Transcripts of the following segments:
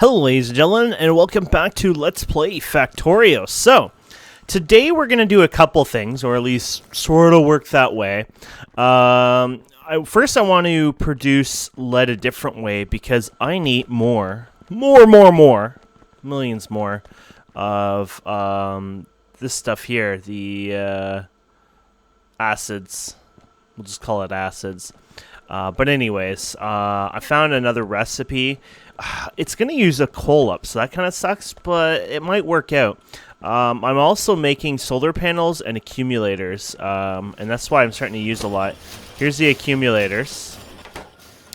Hello ladies and gentlemen, and welcome back to Let's Play Factorio. So, today we're going to do a couple things, or at least sort of work that way. First I want to produce lead a different way because I need millions more of this stuff here, the acids. We'll just call it acids. But anyways, I found another recipe. It's going to use a coal up, so that kind of sucks, but it might work out. I'm also making solar panels and accumulators, and that's why I'm starting to use a lot. Here's the accumulators,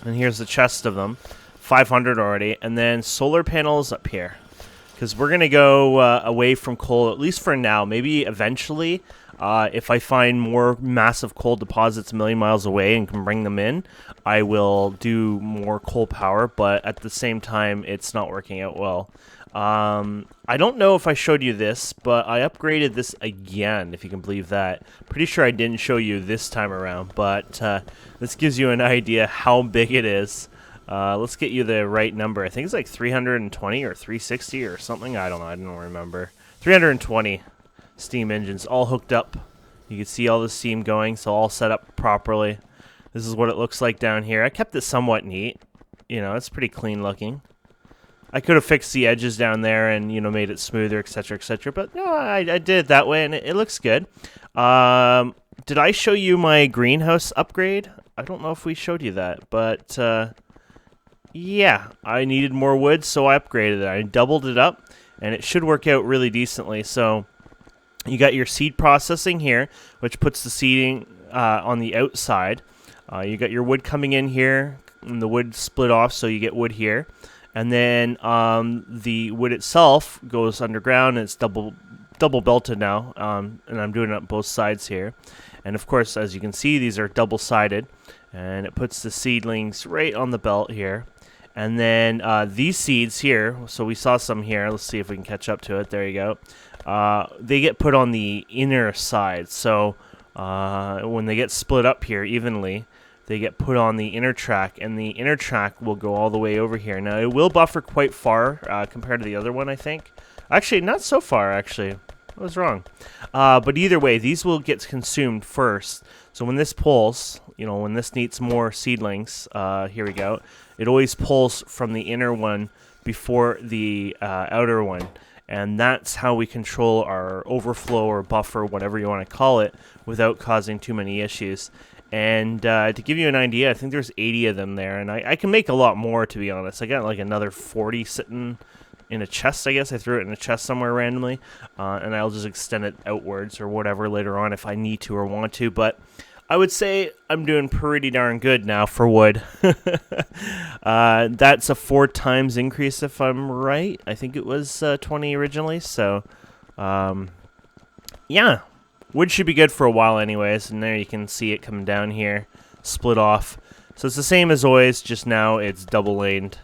and here's the chest of them, 500 already, and then solar panels up here. Because we're going to go away from coal, at least for now. Maybe eventually, if I find more massive coal deposits a million miles away and can bring them in, I will do more coal power. But at the same time, it's not working out well. I don't know if I showed you this, but I upgraded this again, if you can believe that. Pretty sure I didn't show you this time around, but this gives you an idea how big it is. Let's get you the right number. I think it's like 320 or 360 or something. I don't know. I don't remember. 320 steam engines all hooked up. You can see all the steam going, so all set up properly. This is what it looks like down here. I kept it somewhat neat. You know, it's pretty clean looking. I could have fixed the edges down there and, you know, made it smoother, etc., etc. But no, I did it that way, and it looks good. Did I show you my greenhouse upgrade? I don't know if we showed you that, but yeah, I needed more wood, so I upgraded it. I doubled it up, and it should work out really decently. So you got your seed processing here, which puts the seeding on the outside. You got your wood coming in here, and the wood split off, so you get wood here. And then the wood itself goes underground, and it's double belted now, and I'm doing it on both sides here. And of course, as you can see, these are double-sided, and it puts the seedlings right on the belt here. And then these seeds here, so we saw some here. Let's see if we can catch up to it. There you go. They get put on the inner side. So when they get split up here evenly, they get put on the inner track, and the inner track will go all the way over here. Now, it will buffer quite far compared to the other one, I think. Actually, not so far, actually. I was wrong. But either way, these will get consumed first. So when this pulls, you know, when this needs more seedlings, here we go. It always pulls from the inner one before the outer one. And that's how we control our overflow or buffer, whatever you want to call it, without causing too many issues. And to give you an idea, I think there's 80 of them there. And I can make a lot more, to be honest. I got like another 40 sitting in a chest, I guess. I threw it in a chest somewhere randomly. And I'll just extend it outwards or whatever later on if I need to or want to. But I would say I'm doing pretty darn good now for wood. That's a 4 times increase if I'm right. I think it was 20 originally. So, yeah. Wood should be good for a while anyways. And there you can see it coming down here. Split off. So it's the same as always, just now it's double laned.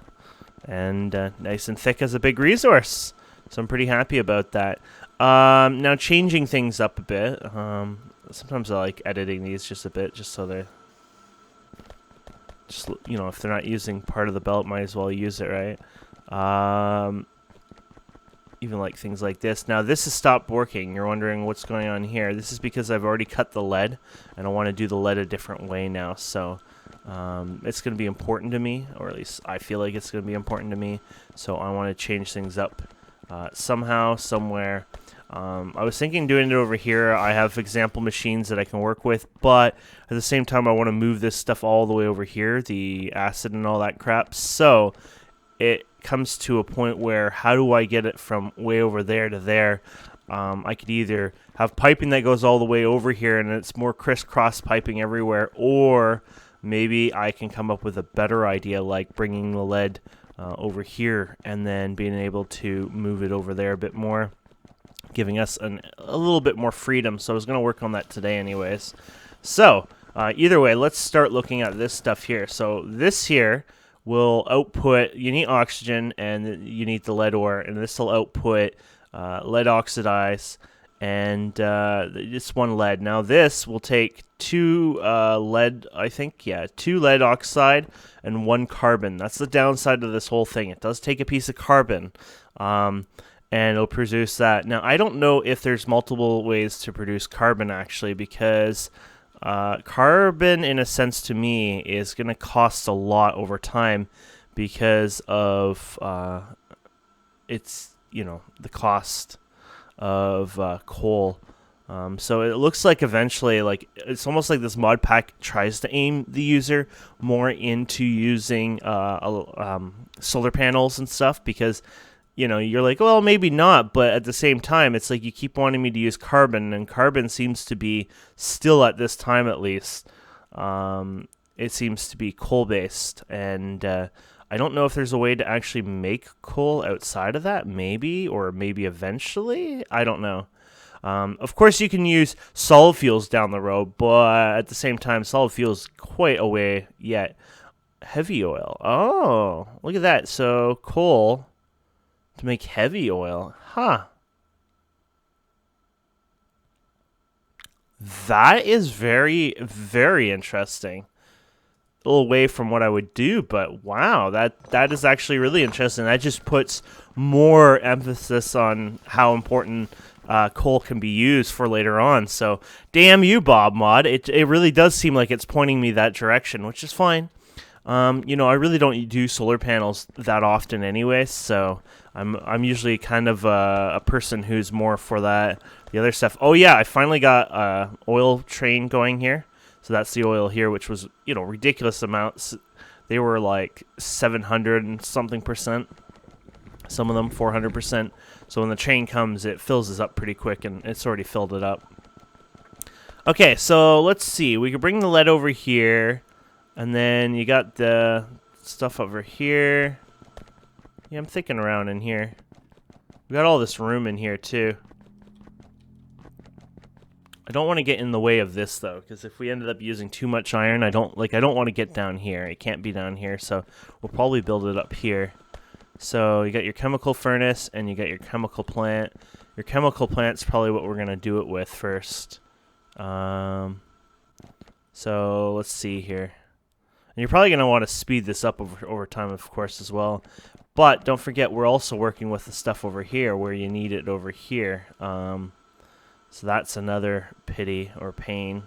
And nice and thick as a big resource. So I'm pretty happy about that. Now changing things up a bit. Sometimes I like editing these just a bit, just so they're, just, you know, if they're not using part of the belt, might as well use it, right? Even like things like this. Now this has stopped working. You're wondering what's going on here. This is because I've already cut the lead, and I want to do the lead a different way now. So it's going to be important to me, or at least I feel like it's going to be important to me. So I want to change things up somehow, somewhere. I was thinking doing it over here. I have example machines that I can work with, but at the same time I want to move this stuff all the way over here, the acid and all that crap. So it comes to a point where how do I get it from way over there to there? I could either have piping that goes all the way over here and it's more crisscross piping everywhere, or maybe I can come up with a better idea like bringing the lead over here and then being able to move it over there a bit more, giving us a little bit more freedom. So I was going to work on that today anyways. So either way, let's start looking at this stuff here. So this here will output, you need oxygen and you need the lead ore, and this will output lead oxidized and it's 1 lead. Now this will take 2 lead, I think, yeah, 2 lead oxide and 1 carbon. That's the downside of this whole thing. It does take a piece of carbon, and it'll produce that. Now I don't know if there's multiple ways to produce carbon actually, because carbon, in a sense, to me, is going to cost a lot over time because of its, the cost of coal. So it looks like eventually, like, it's almost like this mod pack tries to aim the user more into using solar panels and stuff, because you're like, well, maybe not, but at the same time, it's like you keep wanting me to use carbon, and carbon seems to be still, at this time at least, it seems to be coal-based, and I don't know if there's a way to actually make coal outside of that, maybe, or maybe eventually, I don't know. Of course, you can use solid fuels down the road, but at the same time, solid fuels quite a way yet. Heavy oil, oh, look at that, so coal to make heavy oil. Huh. That is very, very interesting. A little away from what I would do, but wow, that is actually really interesting. That just puts more emphasis on how important coal can be used for later on. So, damn you, Bob Mod. It really does seem like it's pointing me that direction, which is fine. I really don't do solar panels that often anyway, so I'm usually kind of a person who's more for the other stuff. Oh yeah, I finally got oil train going here. So that's the oil here, which was, ridiculous amounts. They were like 700 and something percent. Some of them 400%. So when the train comes, it fills us up pretty quick, and it's already filled it up. Okay, so let's see. We could bring the lead over here. And then you got the stuff over here. Yeah, I'm thinking around in here. We got all this room in here too. I don't want to get in the way of this though, because if we ended up using too much iron, I don't want to get down here. It can't be down here, so we'll probably build it up here. So you got your chemical furnace and you got your chemical plant. Your chemical plant's probably what we're gonna do it with first. So let's see here. And you're probably going to want to speed this up over time, of course, as well. But don't forget, we're also working with the stuff over here where you need it over here. So that's another pity or pain.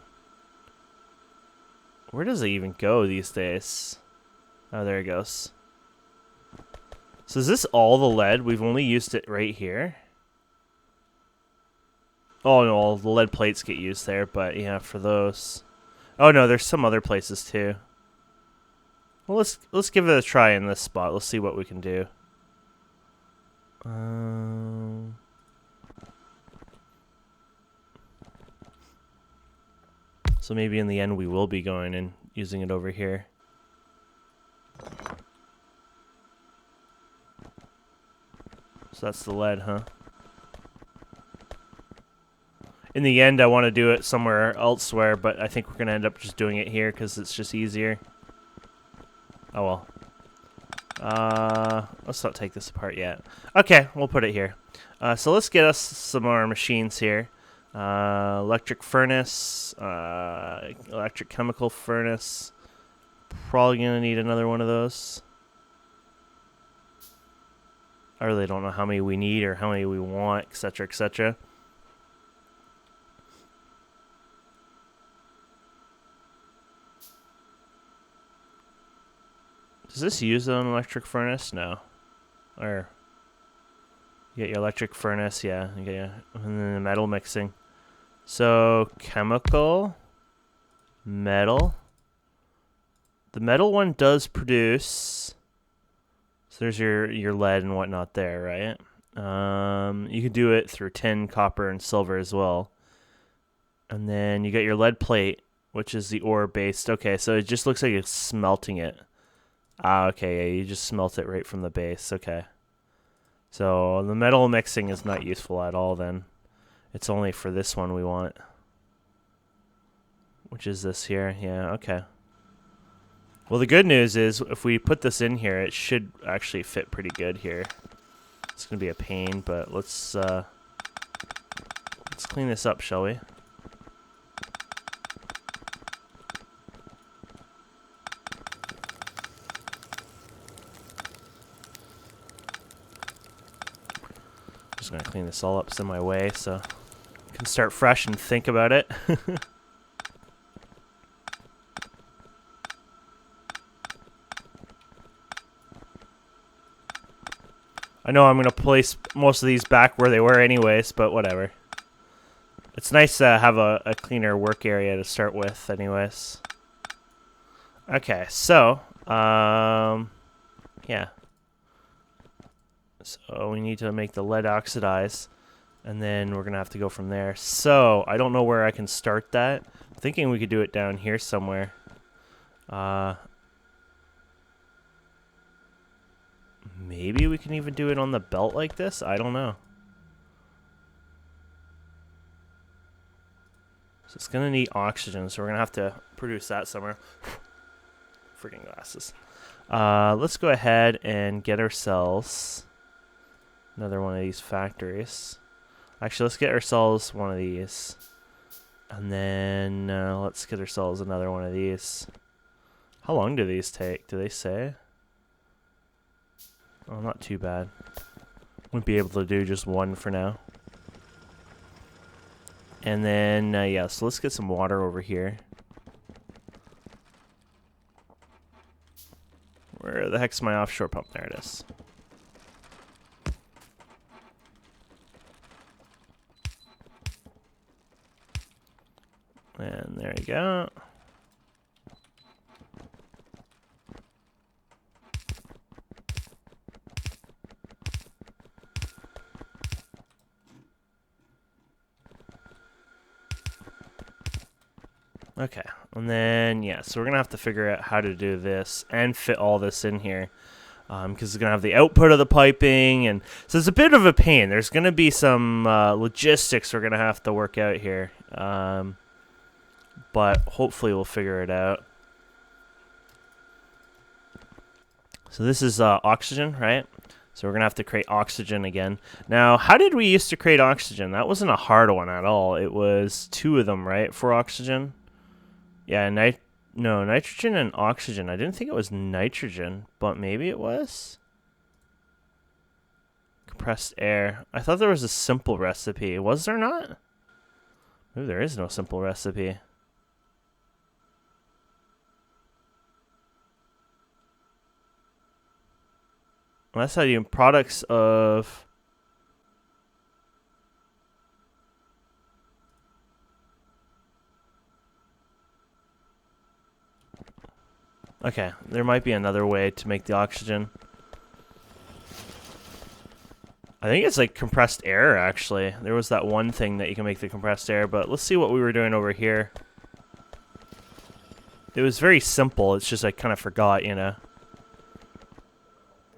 Where does it even go these days? Oh, there it goes. So is this all the lead? We've only used it right here. Oh, no, the lead plates get used there, but yeah, for those. Oh, no, there's some other places, too. Well, let's give it a try in this spot. Let's see what we can do. So maybe in the end we will be going and using it over here. So that's the lead, huh? In the end, I want to do it somewhere elsewhere, but I think we're going to end up just doing it here because it's just easier. Oh well. Let's not take this apart yet. Okay, we'll put it here. So let's get us some more machines here. Electric furnace, electric chemical furnace. Probably gonna need another one of those. I really don't know how many we need or how many we want, etc., etc. Does this use an electric furnace? No. Or you get your electric furnace, yeah. You get and then the metal mixing. So chemical, metal. The metal one does produce. So there's your lead and whatnot there, right? You can do it through tin, copper, and silver as well. And then you got your lead plate, which is the ore based. Okay, so it just looks like it's smelting it. Ah, okay, yeah, you just smelt it right from the base. Okay. So the metal mixing is not useful at all then. It's only for this one we want. Which is this here. Yeah, okay. Well, the good news is if we put this in here, it should actually fit pretty good here. It's going to be a pain, but let's clean this up, shall we? Just gonna clean this all up some my way so I can start fresh and think about it. I know I'm gonna place most of these back where they were anyways, but whatever. It's nice to have a cleaner work area to start with anyways. Okay, so, yeah. So we need to make the lead oxidize, and then we're going to have to go from there. So, I don't know where I can start that. I'm thinking we could do it down here somewhere. Maybe we can even do it on the belt like this? I don't know. So it's going to need oxygen, so we're going to have to produce that somewhere. Freaking glasses. Let's go ahead and get ourselves another one of these factories. Actually, let's get ourselves one of these. And then let's get ourselves another one of these. How long do these take? Do they say? Oh, not too bad. Wouldn't be able to do just one for now. And then, yeah, so let's get some water over here. Where the heck's my offshore pump? There it is. And there you go. Okay, and then, yeah, so we're going to have to figure out how to do this and fit all this in here. Because it's going to have the output of the piping, and so it's a bit of a pain. There's going to be some logistics we're going to have to work out here. But hopefully we'll figure it out. So this is oxygen, right? So we're going to have to create oxygen again. Now, how did we used to create oxygen? That wasn't a hard one at all. It was 2 of them, right, for oxygen? Yeah, no, nitrogen and oxygen. I didn't think it was nitrogen, but maybe it was? Compressed air. I thought there was a simple recipe. Was there not? Maybe there is no simple recipe. Well, that's how you products of... Okay, there might be another way to make the oxygen. I think it's like compressed air, actually. There was that one thing that you can make the compressed air, but let's see what we were doing over here. It was very simple, it's just I kind of forgot, you know.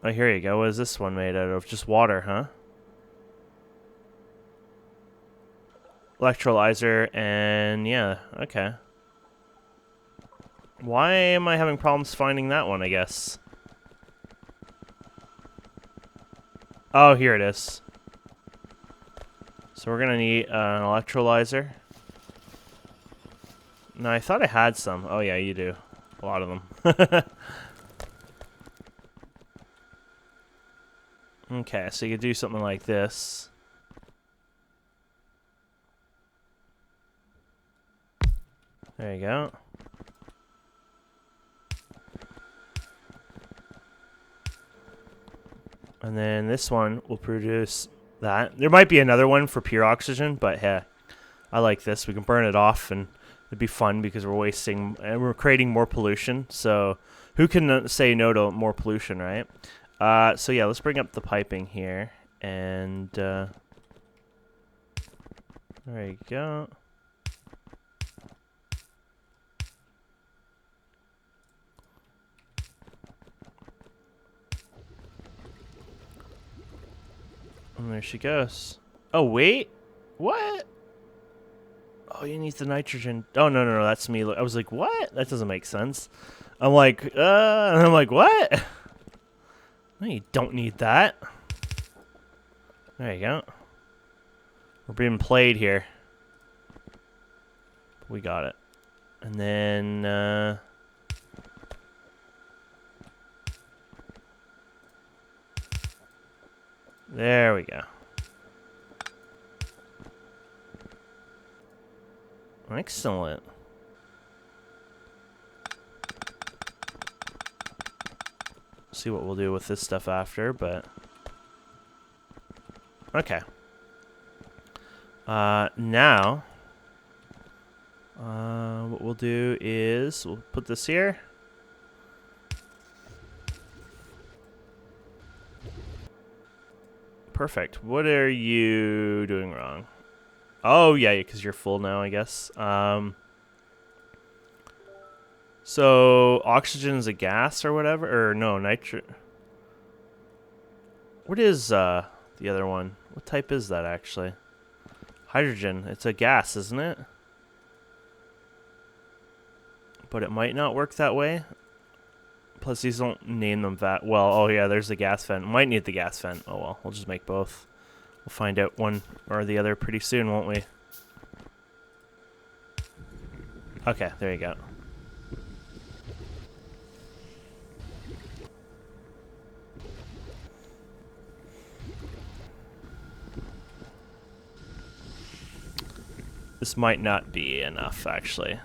Oh, here you go. What is this one made out of? Just water, huh? Electrolyzer, and yeah, okay. Why am I having problems finding that one, I guess? Oh, here it is. So we're gonna need an electrolyzer. No, I thought I had some. Oh yeah, you do. A lot of them. Okay, so you could do something like this. There you go. And then this one will produce that. There might be another one for pure oxygen, but hey, I like this. We can burn it off, and it'd be fun because we're wasting and we're creating more pollution. So who can say no to more pollution, right? So yeah, let's bring up the piping here, and there you go. And there she goes. Oh, wait. What? Oh, you need the nitrogen. Oh, no, that's me. I was like, what? That doesn't make sense. I'm like, and I'm like, what? No, you don't need that. There you go. We're being played here. We got it. And then there we go. Excellent. See what we'll do with this stuff after, but okay. Now, what we'll do is we'll put this here. Perfect. What are you doing wrong? Oh, yeah, because you're full now, I guess. So, oxygen is a gas or whatever? Or, no, nitrogen. What is, the other one? What type is that, actually? Hydrogen. It's a gas, isn't it? But it might not work that way. Plus, these don't name them that well. Oh, yeah, there's the gas vent. Might need the gas vent. Oh, well, we'll just make both. We'll find out one or the other pretty soon, won't we? Okay, there you go. This might not be enough, actually.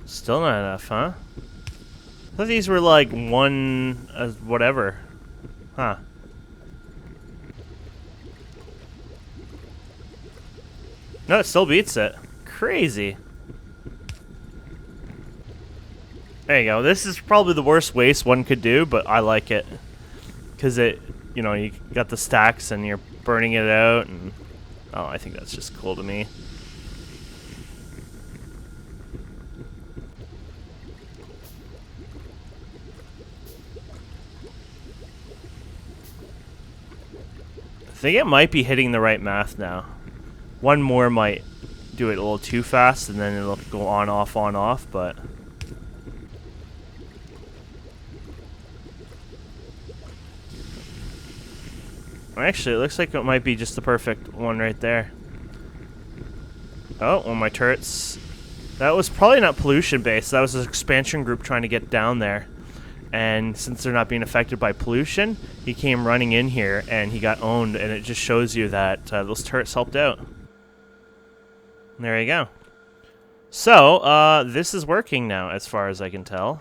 Still not enough, huh? I thought these were like one, whatever. Huh. No, it still beats it. Crazy. There you go. This is probably the worst waste one could do, but I like it. Because it, you know, you got the stacks and you're burning it out, and oh, I think that's just cool to me. I think it might be hitting the right math now. One more might do it a little too fast, and then it'll go on, off, but... Actually, it looks like it might be just the perfect one right there. Oh, one of my turrets. That was probably not pollution-based. That was an expansion group trying to get down there. And since they're not being affected by pollution, he came running in here and he got owned, and it just shows you that those turrets helped out. There you go. So, this is working now, as far as I can tell.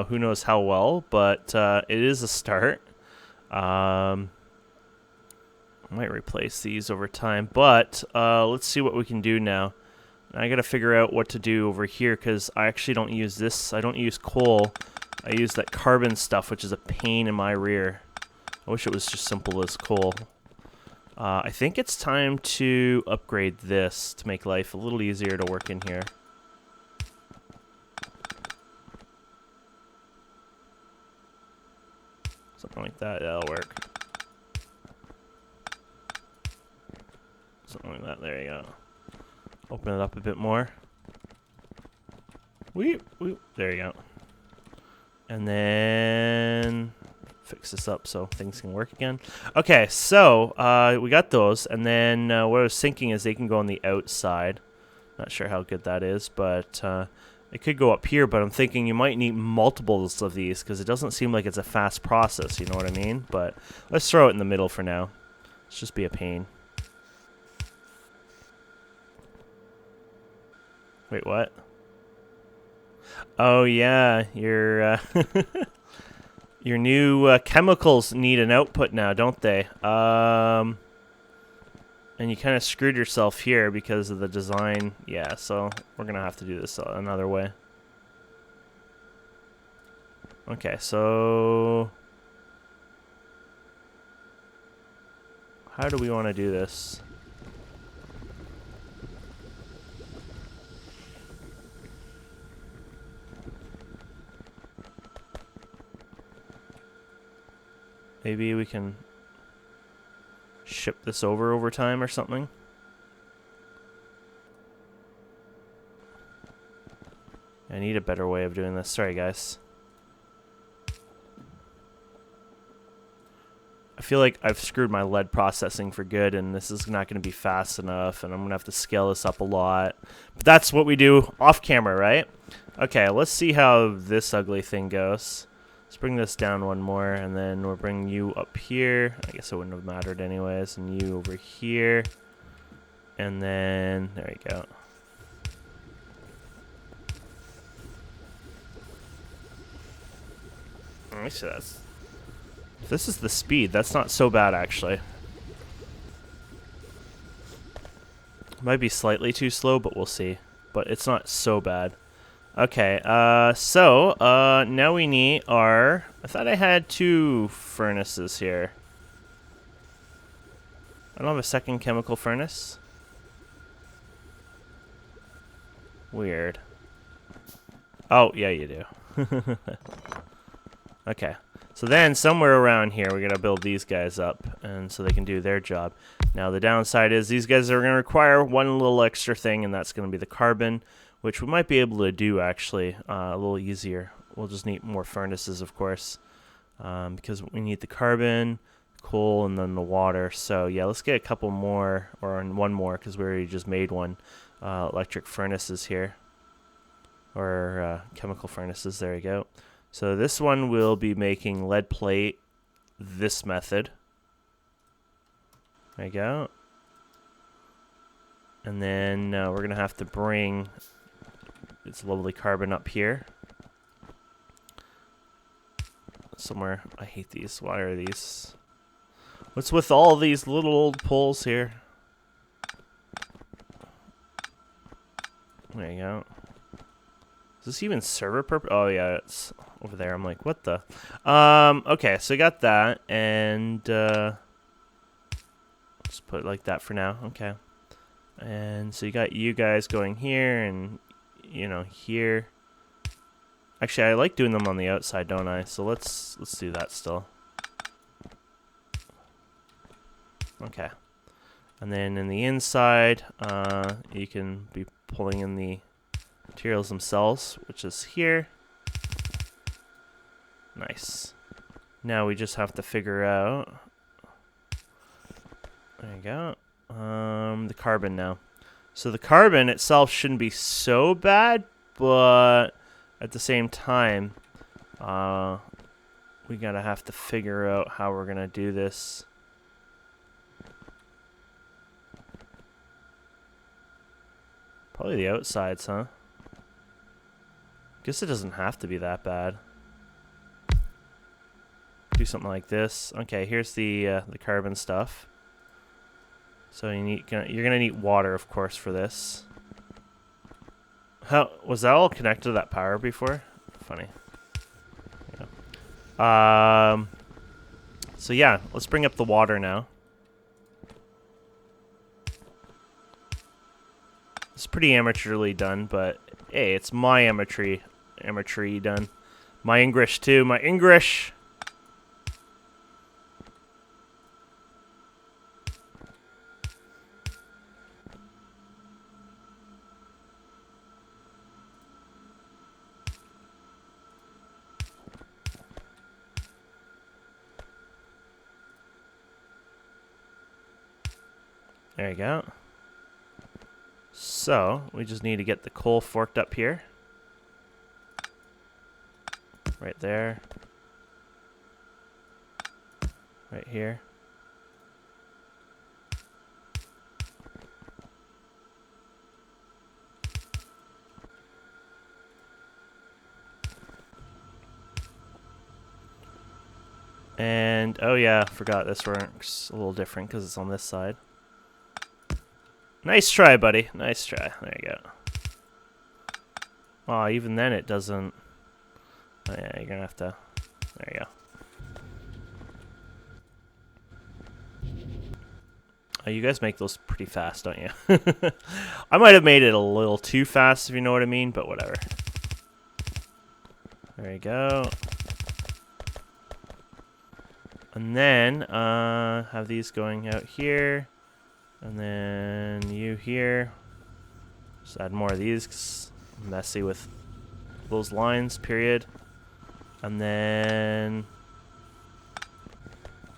Who knows how well, but it is a start. I might replace these over time, but let's see what we can do now. I gotta figure out what to do over here, because I actually don't use this. I don't use coal. I use that carbon stuff, which is a pain in my rear. I wish it was just simple as coal. I think it's time to upgrade this to make life a little easier to work in here. Something like that, that'll work. Something like that, there you go. Open it up a bit more. Weep, there you go. And then fix this up so things can work again. Okay, so we got those, and then what I was thinking is they can go on the outside. Not sure how good that is, but it could go up here, but I'm thinking you might need multiples of these because it doesn't seem like it's a fast process, you know what I mean? But let's throw it in the middle for now. Let's just be a pain. Wait, what? Oh yeah, your your new chemicals need an output now, don't they? And you kind of screwed yourself here because of the design. Yeah, so we're gonna have to do this another way. Okay, so how do we want to do this? maybe we can ship this over time or something. I need a better way of doing this. Sorry, guys. I feel like I've screwed my lead processing for good, and this is not going to be fast enough, and I'm going to have to scale this up a lot. But that's what we do off camera, right? Okay, let's see how this ugly thing goes. Let's bring this down one more, and then we'll bring you up here. I guess it wouldn't have mattered anyways. And you over here. And then, there you go. Let me see that. If this is the speed, that's not so bad, actually. Might be slightly too slow, but we'll see. But it's not so bad. Okay, so now we need our... I thought I had 2 furnaces here. I don't have a second chemical furnace. Weird. Oh, yeah, you do. Okay. So then, somewhere around here, we're going to build these guys up, and so they can do their job. Now, the downside is these guys are going to require one little extra thing, and that's going to be the carbon, which we might be able to do, actually, a little easier. We'll just need more furnaces, of course, because we need the carbon, coal, and then the water. So, yeah, let's get a couple more, or one more, because we already just made one, electric furnaces here, or chemical furnaces. There you go. So this one will be making lead plate this method. There you go. And then we're going to have to bring its lovely carbon up here. Somewhere. I hate these. Why are these? What's with all these little old poles here? There you go. Is this even server purpose? Oh, yeah, it's over there. I'm like, what the? Okay, so we got that, and just put it like that for now. Okay. And so you got you guys going here and, you know, here. Actually, I like doing them on the outside, don't I? So let's do that still. Okay. And then in the inside, you can be pulling in the materials themselves, which is here. Nice. Now we just have to figure out, there you go, the carbon now. So the carbon itself shouldn't be so bad, but at the same time, we gotta have to figure out how we're gonna do this. Probably the outsides, huh? Guess it doesn't have to be that bad. Do something like this. Okay, here's the carbon stuff. So you're gonna need water, of course, for this. How was that all connected to that power before? Funny. Yeah. So yeah, let's bring up the water now. It's pretty amateurly done, but hey, it's my amateur done. My English too, my English. There you go. So, we just need to get the coal forked up here. Right there. Right here. And, oh yeah, forgot this works a little different because it's on this side. Nice try, buddy. Nice try. There you go. Oh, even then it doesn't... Oh, yeah, you're gonna have to... There you go. Oh, you guys make those pretty fast, don't you? I might have made it a little too fast, if you know what I mean, but whatever. There you go. And then have these going out here. And then you here. Just add more of these 'cause I'm messy with those lines, period. And then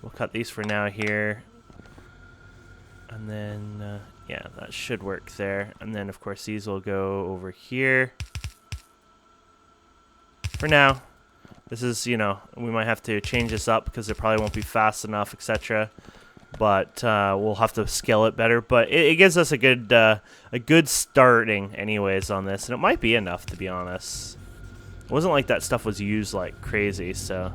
we'll cut these for now here. And then, yeah, that should work there. And then, of course, these will go over here. For now, this is, you know, we might have to change this up because it probably won't be fast enough, etc. But we'll have to scale it better. But it gives us a good starting, anyways, on this, and it might be enough, to be honest. It wasn't like that stuff was used like crazy, so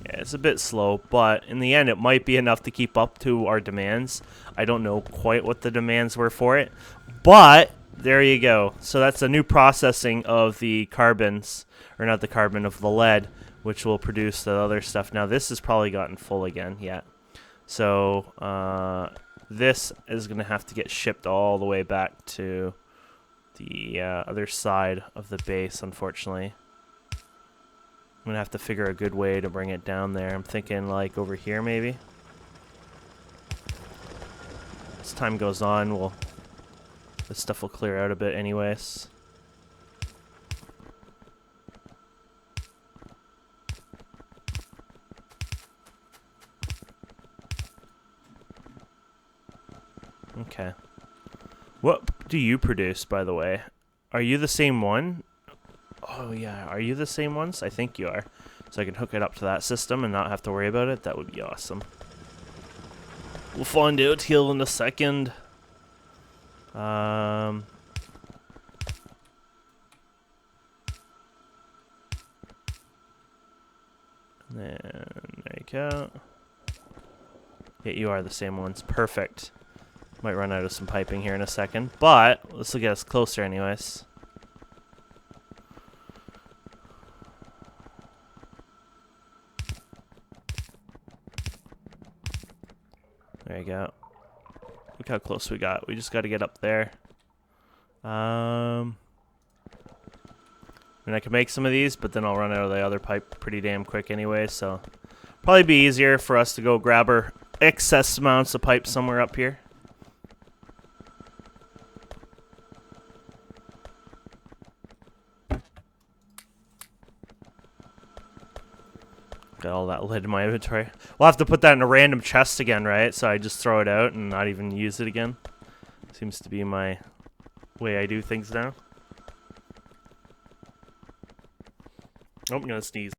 yeah, it's a bit slow. But in the end, it might be enough to keep up to our demands. I don't know quite what the demands were for it, but there you go. So that's a new processing of the carbons, or not the carbon, of the lead, which will produce the other stuff. Now this has probably gotten full again yet. So this is going to have to get shipped all the way back to the other side of the base, unfortunately. I'm going to have to figure a good way to bring it down there. I'm thinking like over here maybe. As time goes on, this stuff will clear out a bit anyways. Okay. What do you produce, by the way? Are you the same one? Oh, yeah. Are you the same ones? I think you are. So I can hook it up to that system and not have to worry about it. That would be awesome. We'll find out here in a second. Then there you go. Yeah, you are the same ones. Perfect. Might run out of some piping here in a second, but this will get us closer anyways. There you go. Look how close we got. We just got to get up there. I mean, I can make some of these, but then I'll run out of the other pipe pretty damn quick anyway, so probably be easier for us to go grab our excess amounts of pipe somewhere up here. Got all that lead in my inventory. We'll have to put that in a random chest again, right? So I just throw it out and not even use it again. Seems to be my way I do things now. Oh, I'm gonna sneeze.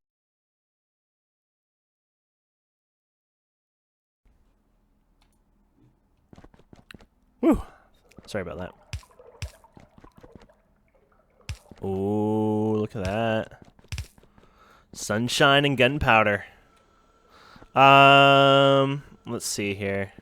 Whew. Sorry about that. Oh, look at that. Sunshine and gunpowder. Let's see here.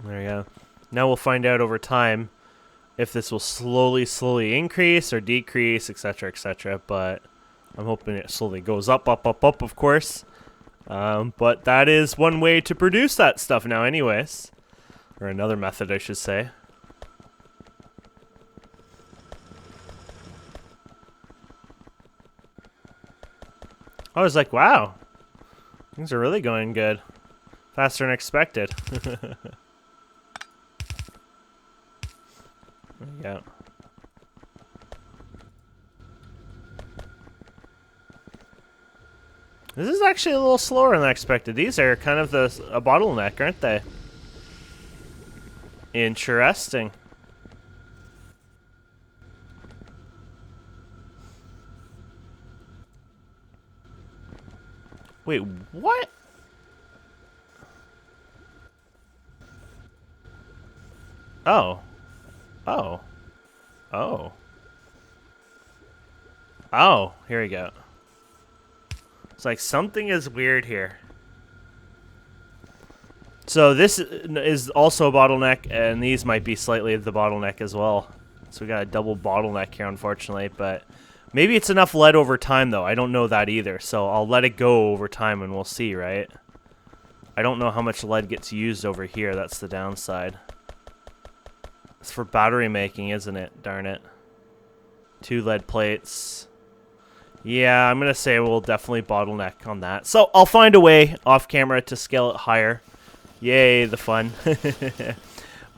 There you go. Now we'll find out over time if this will slowly increase or decrease, etc., etc. But I'm hoping it slowly goes up, of course. But that is one way to produce that stuff now anyways. Or another method, I should say. I was like, wow. Things are really going good. Faster than expected. There you go. This is actually a little slower than I expected. These are kind of a bottleneck, aren't they? Interesting. Wait, what? Oh. Oh. Oh. Oh, here we go. It's like something is weird here. So this is also a bottleneck, and these might be slightly the bottleneck as well. So we got a double bottleneck here, unfortunately, but maybe it's enough lead over time, though. I don't know that either, so I'll let it go over time, and we'll see, right? I don't know how much lead gets used over here. That's the downside. It's for battery making, isn't it? Darn it. 2 lead plates. Yeah, I'm going to say we'll definitely bottleneck on that. So I'll find a way off camera to scale it higher. Yay, the fun.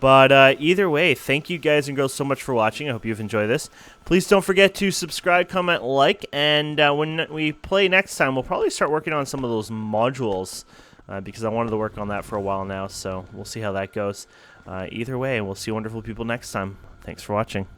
But either way, thank you guys and girls so much for watching. I hope you've enjoyed this. Please don't forget to subscribe, comment, like, and when we play next time, we'll probably start working on some of those modules because I wanted to work on that for a while now, so we'll see how that goes. Either way, we'll see wonderful people next time. Thanks for watching.